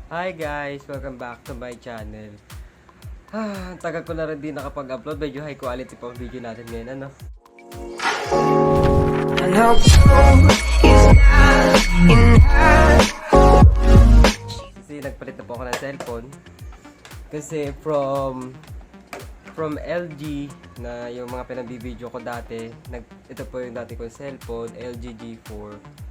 Hi guys! Welcome back to my channel. Tagal ko na rin din nakapag-upload. Medyo high quality pa ang video natin ngayon, ano? Kasi nagpalit na po ako ng cellphone. Kasi from LG na yung mga pinabibideo ko dati, ito po yung dati kong cellphone, LG G4.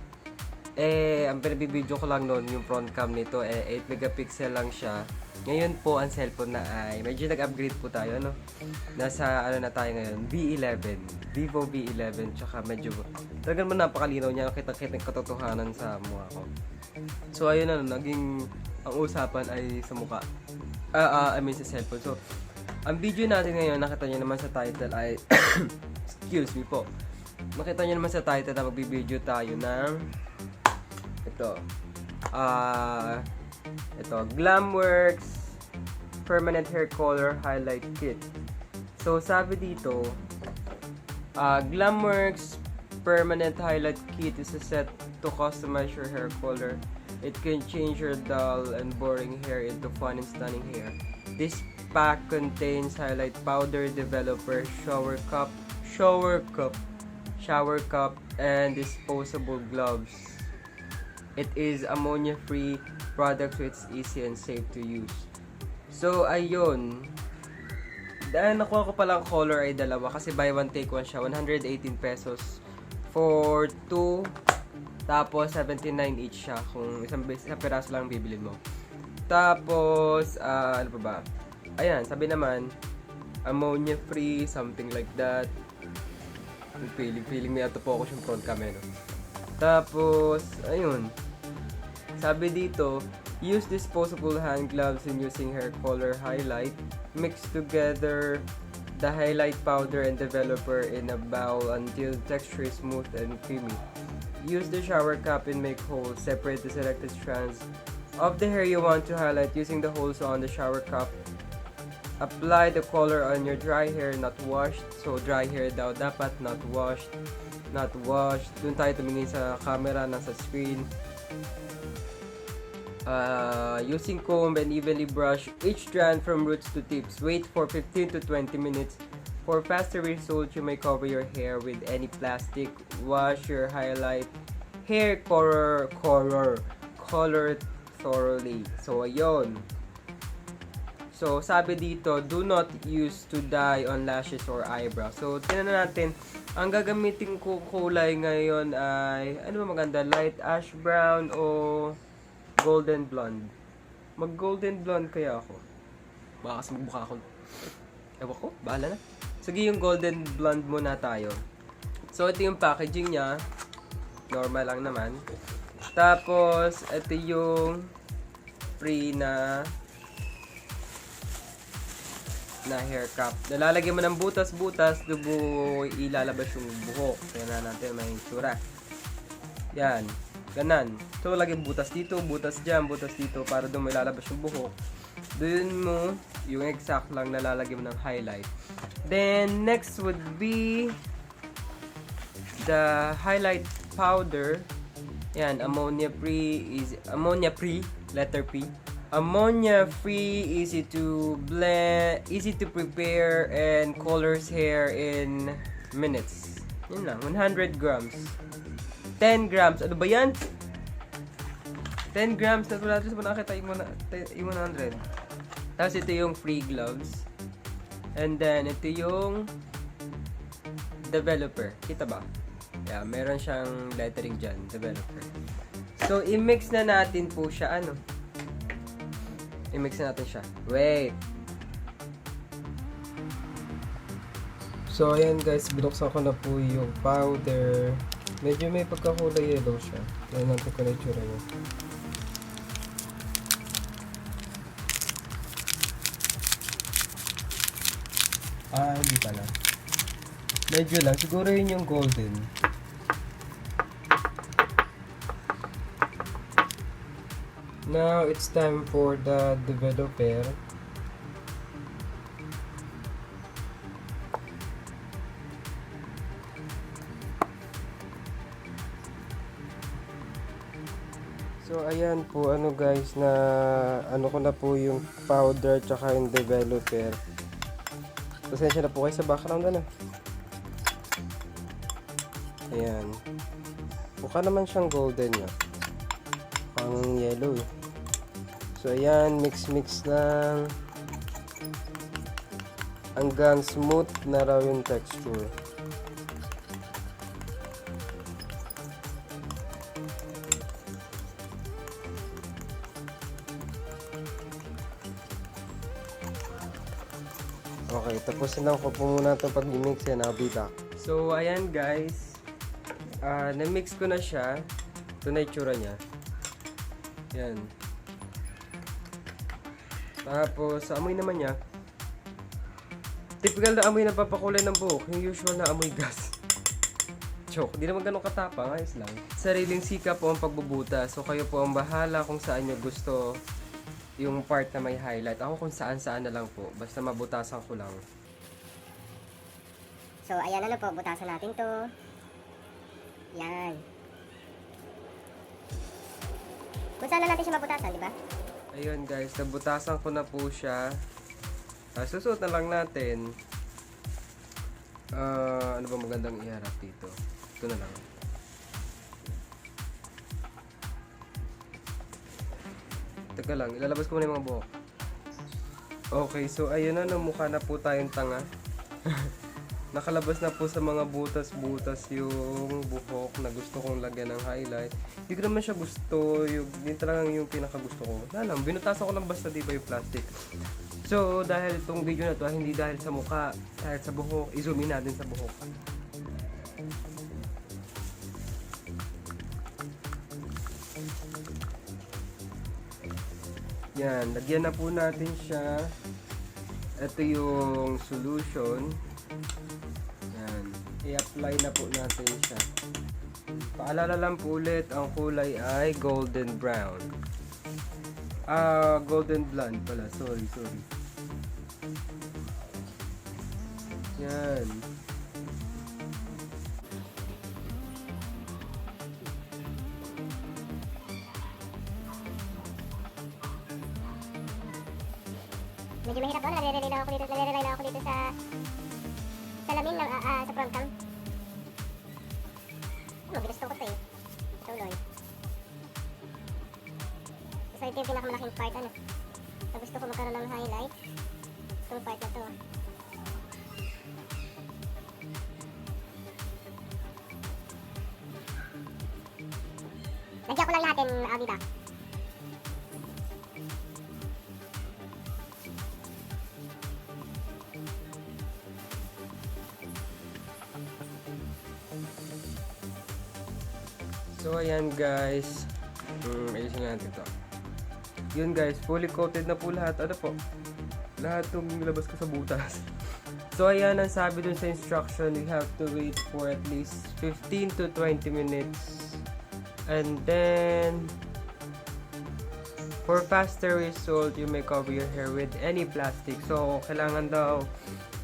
Ang pinabibideo ko lang noon, yung front cam nito, 8 megapixel lang siya. Ngayon po, ang cellphone na ay, medyo nag-upgrade po tayo, ano? Nasa, na tayo ngayon, V11. Vivo V11, tsaka medyo, talagang mo napakalinaw niya, kita-kita yung katotohanan sa mukha ko. So, ayun naging, ang usapan ay sa mukha. I mean sa cellphone. So, ang video natin ngayon, nakita niyo naman sa title ay, excuse me po. Makita niyo naman sa title na magbibideo tayo ng, ito, Glamworks Permanent Hair Color Highlight Kit. So, sabi dito, Glamworks Permanent Highlight Kit is a set to customize your hair color. It can change your dull and boring hair into fun and stunning hair. This pack contains highlight powder, developer, shower cup, and disposable gloves. It is ammonia-free product, so it's easy and safe to use. So, ayun. Dahil nakuha ko palang color ay dalawa kasi buy one take one siya. 118 pesos for 2. Tapos, 79 each siya kung isang piraso lang bibilin mo. Tapos, ano pa ba? Ayan, sabi naman, ammonia-free, something like that. Feeling may auto-focus yung front camera. No? Tapos, ayun. Sabi dito, use disposable hand gloves in using hair color highlight. Mix together the highlight powder and developer in a bowl until texture is smooth and creamy. Use the shower cap and make holes. Separate the selected strands of the hair you want to highlight using the holes on the shower cap. Apply the color on your dry hair, not washed. So, dry hair daw dapat, not washed. Not washed. Doon tayo tumingin sa camera, nasa screen. Using comb and evenly brush each strand from roots to tips. Wait for 15 to 20 minutes. For faster results, you may cover your hair with any plastic. Wash your highlight hair color thoroughly. So, ayun. So, sabi dito, do not use to dye on lashes or eyebrows. So, tingnan natin. Ang gagamitin ko kulay ngayon ay, ano ba maganda? Light ash brown o golden blonde. Mag golden blonde kaya ako. Baka kasi magbuka ako. Ewan ko, bahala na. Sige, yung golden blonde muna tayo. So, ito yung packaging niya. Normal lang naman. Tapos, ito yung free na hair cap. Nalalagyan mo ng butas-butas, dubo ilalabas yung buhok. Tingnan natin may itsura. Yan. Ganan. So, lagyan butas dito, butas dyan, butas dito para doon may lalabas yung buhok. Doon mo yung exact lang nalalagyan mo ng highlight. Then, next would be the highlight powder. Yan, ammonia-free, letter P. Ammonia-free, easy to blend, easy to prepare, and colors hair in minutes. Yun lang, 100 grams. 10 grams. Ano ba yan? 10 grams. Wala natin sa nakita yung 100. Tapos ito yung free gloves. And then, ito yung developer. Kita ba? Yeah, meron siyang lettering dyan. Developer. So, i-mix na natin po siya. I-mix na natin siya. Wait. So, ayan guys. Binuksan ko na po yung powder. Medyo may pagkakulay yellow siya. Ayan natin ko na itsura niya. Hindi pala. Medyo lang. Siguro yun yung golden. Now, it's time for the developer. So ayan po ano guys, na ano ko na po yung powder tsaka yung developer. Pasensya na po kayo sa background ano. Ayan. Mukha naman siyang golden ya. Pang yellow eh. So ayan, mix lang hanggang smooth na raw yung texture. Okay, tapusin lang ko po muna ito pag i-mix yan. I'll be back. So, ayan guys. Na-mix ko na siya. Ito na itsura niya. Yan. Tapos, sa amoy naman niya. Typical na amoy na papakulay ng buhok. Yung usual na amoy gas. Joke. Di naman ganun katapang. Ayos lang. Sariling sikap po ang pagbubuta. So, kayo po ang bahala kung saan nyo gusto yung part na may highlight. Ako kung saan-saan na lang po. Basta mabutasan ko lang. So, ayan ano po. Butasan natin to. Yan. Kung saan na natin siya mabutasan, di ba? Ayun guys. Nabutasan ko na po siya. Susuot na lang natin. Ano ba magandang iharap dito? Ito na lang. Teka lang, ilalabas ko muna yung mga buhok. Okay, so ayun na, mukha na po tayong tanga. Nakalabas na po sa mga butas-butas yung buhok na gusto kong lagyan ng highlight. Hindi ko naman siya gusto, yun talagang yung pinakagusto ko. Wala lang, binutasan ko lang basta diba yung plastic. So, dahil itong video na to, hindi dahil sa mukha, dahil sa buhok, i-zoom in natin sa buhok. Yan, lagyan na po natin siya. Ito yung solution. Yan, i-apply na po natin siya. Paalala lang po ulit, ang kulay ay golden brown. Golden blonde pala, sorry. Yan. Medyo mahirap doon. Nare-relay lang ako dito sa salamin ng sa front cam. Ano, ginusto ko ito eh. Tuloy. So ito yung pinakamalaking part ano. So gusto ko magkaroon ng highlight. Itong part na to. Lagyan ko lang natin, I'll be back. So ayan guys, ayusin natin to. Yun guys, fully coated na po lahat. Ano po? Lahat itong nilabas ko sa butas. So ayan, ang sabi dun sa instruction, you have to wait for at least 15 to 20 minutes. And then, for faster result, you may cover your hair with any plastic. So kailangan daw,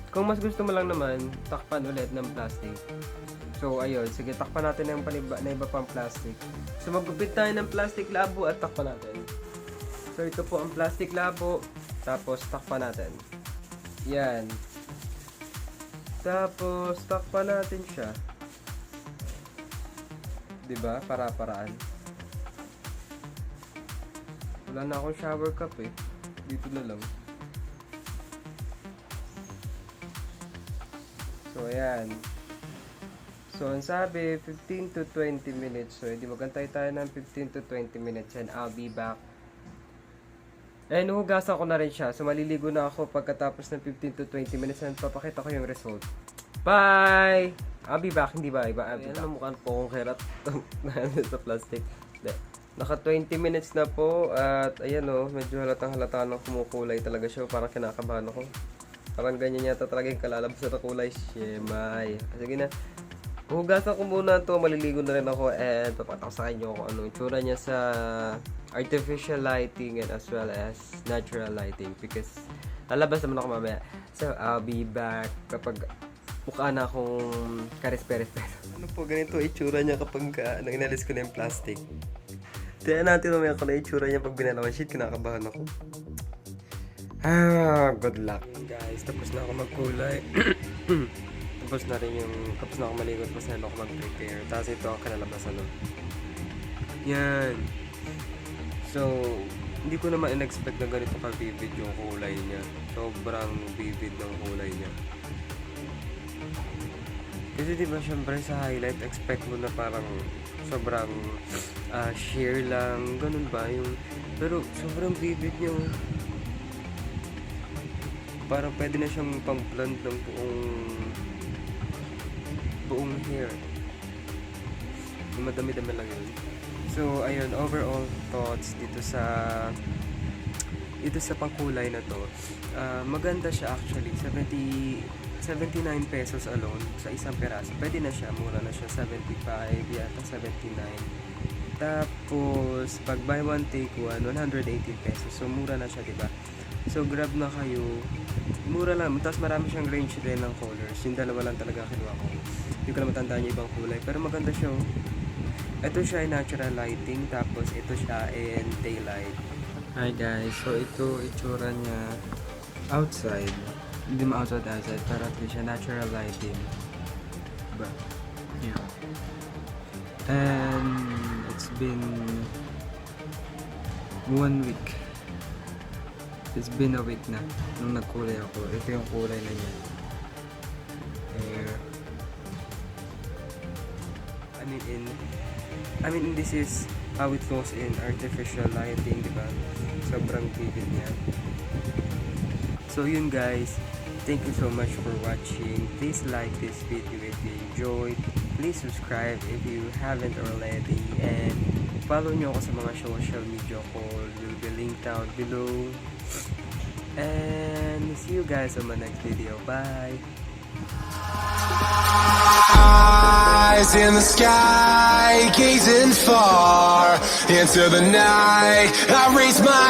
kung mas gusto mo lang naman, takpan ulit ng plastic. So, ayun. Sige, takpan natin ng na iba pang plastic. So, magupit tayo ng plastic labo at takpan natin. So, ito po ang plastic labo. Tapos, takpan natin. Yan. Tapos, takpan natin siya. Diba? Para-paraan. Wala na akong shower cup eh. Dito na lang. So, ayan. So, ang sabi, 15 to 20 minutes. So, hindi magantay tayo ng 15 to 20 minutes and I'll be back. And hugasan ko na rin siya. So, maliligo na ako pagkatapos ng 15 to 20 minutes and papakita ko yung result. Bye! I'll be back. Hindi ba? I'll be back. Mukhaan po akong kerat sa plastic. Naka 20 minutes na po at ayan o, medyo halatang ng kumukulay talaga siya. Parang kinakabahan ako. Parang ganyan yata talaga yung kalalabas na kulay. Shemay. Sige na. Hugasan ko muna to, maliligo na rin ako and papakita ko sa inyo kung anong itsura niya sa artificial lighting and as well as natural lighting because lalabas naman ako mamaya. So, I'll be back kapag mukha na akong kares-peres. Ano po, ganito itsura niya kapag inalis ko na yung plastic. Tignan natin mamaya kung na itsura niya pag binalawan. Shit, kinakabahan ako. Good luck. Guys, tapos na ako magkulay. tapos na ako maligo. Tapos na ako mag-prepare. Tapos ito ang kinalabasan. Yan. So, hindi ko naman in-expect na ganito ka-vivid yung kulay niya. Sobrang vivid ng kulay niya. Kasi diba syempre sa highlight, expect mo na parang sobrang sheer lang, ganun ba yung... Pero sobrang vivid niya. Parang pwede na siyang pang-blend ng buong hair. Madami-dami lang yun. So, ayun, overall thoughts dito sa pangkulay na to. Maganda siya actually. 79 pesos alone sa isang peraso. Pwede na siya, mura na siya. 75 yata, 79. Tapos, pag buy one take one, 118 pesos. So, mura na siya, diba? So, grab na kayo. Mura lang. Tapos, marami siyang range din ng colors. Yung dalawa lang talaga kinuha ko. Hindi ko na matandaan yung ibang kulay. Pero maganda siya. Ito siya ay natural lighting, tapos ito siya in daylight. Hi guys, so ito itsura niya outside. Hindi mo outside, pero ito siya natural lighting. Diba? Yeah. And it's been 1 week. It's been a week na nung nagkulay ako. Ito yung kulay na niya. I mean, this is how it goes in artificial lighting, diba? Sobrang vivid niya. So yun guys, thank you so much for watching. Please like this video if you enjoyed. Please subscribe if you haven't already. And follow nyo ako sa mga social media ko. Will be linked down below. And see you guys on my next video. Bye! Eyes in the sky, gazing far into the night. I raise my